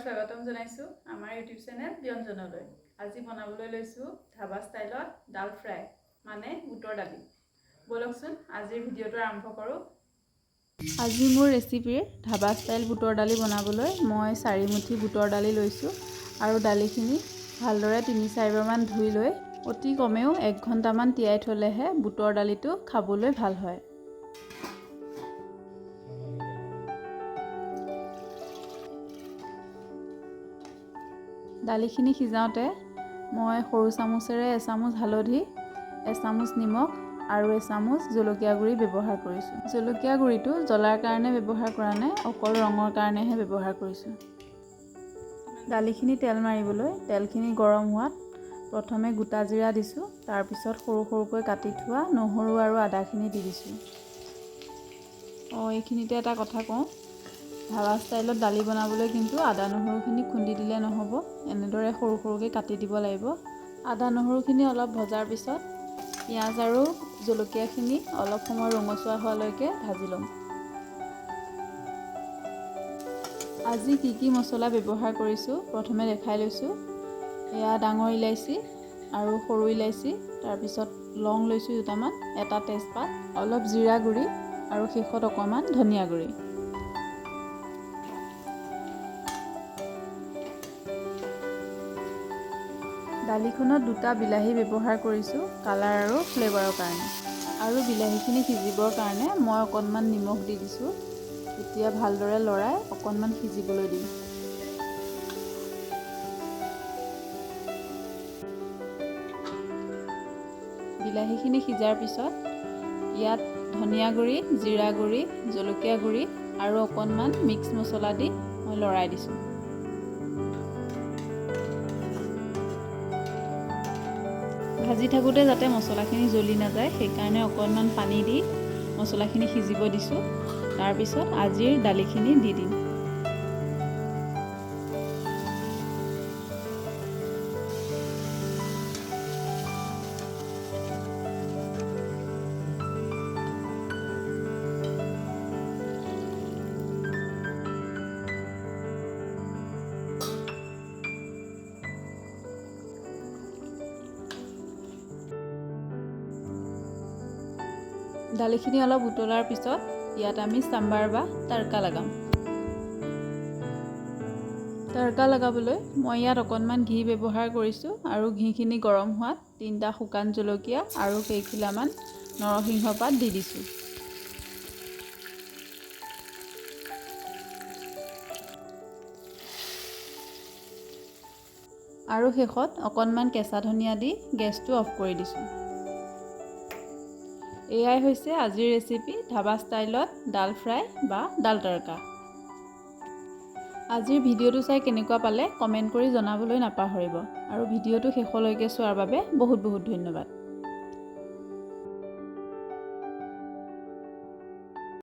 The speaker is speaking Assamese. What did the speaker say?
স্বাগতম জনাইছো আমাৰ ইউটিউব চেনেল ব্যঞ্জনলৈ। আজি বনাবলৈ লৈছো ধাবা ষ্টাইলত ডাল ফ্ৰাই মানে বুটৰ দালি। বলকচোন আজিৰ ভিডিঅটো আৰম্ভ কৰো। আজি মোৰ ৰেচিপিৰ ধাবা ষ্টাইল বুটৰ দালি বনাবলৈ মই 4 মুঠি বুটৰ দালি লৈছো আৰু দালিখিনি ভালদৰে 3-4 বাৰমান ধুই লৈ অতি কমেও 1 ঘণ্টামান তিয়াই থলেহে বুটৰ দালিটো খাবলৈ ভাল হয়। দালিখিনি সিজাওঁতে মই সৰু চামুচেৰে এচামুচ হালধি, এচামুচ নিমখ আৰু এচামুচ জলকীয়া গুড়ি ব্যৱহাৰ কৰিছোঁ। জলকীয়া গুড়িটো জ্বলাৰ কাৰণে ব্যৱহাৰ কৰা নাই, অকল ৰঙৰ কাৰণেহে ব্যৱহাৰ কৰিছোঁ। দালিখিনি তেল মাৰিবলৈ তেলখিনি গৰম হোৱাত প্ৰথমে গোটা জিৰা দিছোঁ, তাৰপিছত সৰু সৰুকৈ কাটি থোৱা নহৰু আৰু আদাখিনি দি দিছোঁ। এইখিনিতে এটা কথা কওঁ, ধাবা ষ্টাইলত দালি বনাবলৈ কিন্তু আদা নহৰুখিনি খুন্দি দিলে নহ'ব, এনেদৰে সৰু সৰুকৈ কাটি দিব লাগিব। আদা নহৰুখিনি অলপ ভজাৰ পিছত পিঁয়াজ আৰু জলকীয়াখিনি অলপ সময় ৰঙচুৱা হোৱালৈকে ভাজি ল'ম। আজি কি মছলা ব্যৱহাৰ কৰিছোঁ প্ৰথমে দেখাই লৈছোঁ। এয়া ডাঙৰ ইলাচি আৰু সৰু ইলাচি, তাৰপিছত লং লৈছোঁ দুটামান, এটা তেজপাত, অলপ জিৰা গুড়ি আৰু শেষত অকণমান ধনিয়া গুড়ি। দালিখনত 2টা বিলাহী ব্যৱহাৰ কৰিছোঁ কালাৰ আৰু ফ্লেভাৰৰ কাৰণে, আৰু বিলাহীখিনি সিজিবৰ কাৰণে মই অকণমান নিমখ দি দিছোঁ। এতিয়া ভালদৰে লৰাই অকণমান সিজিবলৈ দিম। বিলাহীখিনি সিজাৰ পিছত ইয়াত ধনিয়া গুড়ি, জিৰা গুড়ি, জলকীয়া গুড়ি আৰু অকণমান মিক্স মছলা দি মই লৰাই দিছোঁ। ভাজি থাকোঁতে যাতে মছলাখিনি জ্বলি নাযায় সেইকাৰণে অকণমান পানী দি মছলাখিনি সিজিব দিছোঁ। তাৰপিছত আজিৰ দালিখিনি দি দিম। দালিখিনি অলপ উতলাৰ পিছত ইয়াত আমি চাম্বাৰ বা তড়কা লগাম। তড়কা লগাবলৈ মই ইয়াত অকণমান ঘি ব্যৱহাৰ কৰিছোঁ আৰু ঘিখিনি গৰম হোৱাত 3টা শুকান জলকীয়া আৰু কেইখিলামান নৰসিংহ পাত দি দিছোঁ। আৰু শেষত অকণমান কেঁচা ধনিয়া দি গেছটো অফ কৰি দিছোঁ। এয়াই হৈছে আজিৰ ৰেচিপি ধাবা ষ্টাইলত ডাল ফ্ৰাই বা ডাল তড়কা। আজিৰ ভিডিঅ'টো চাই কেনেকুৱা পালে কমেণ্ট কৰি জনাবলৈ নাপাহৰিব, আৰু ভিডিঅ'টো শেষলৈকে চোৱাৰ বাবে বহুত ধন্যবাদ।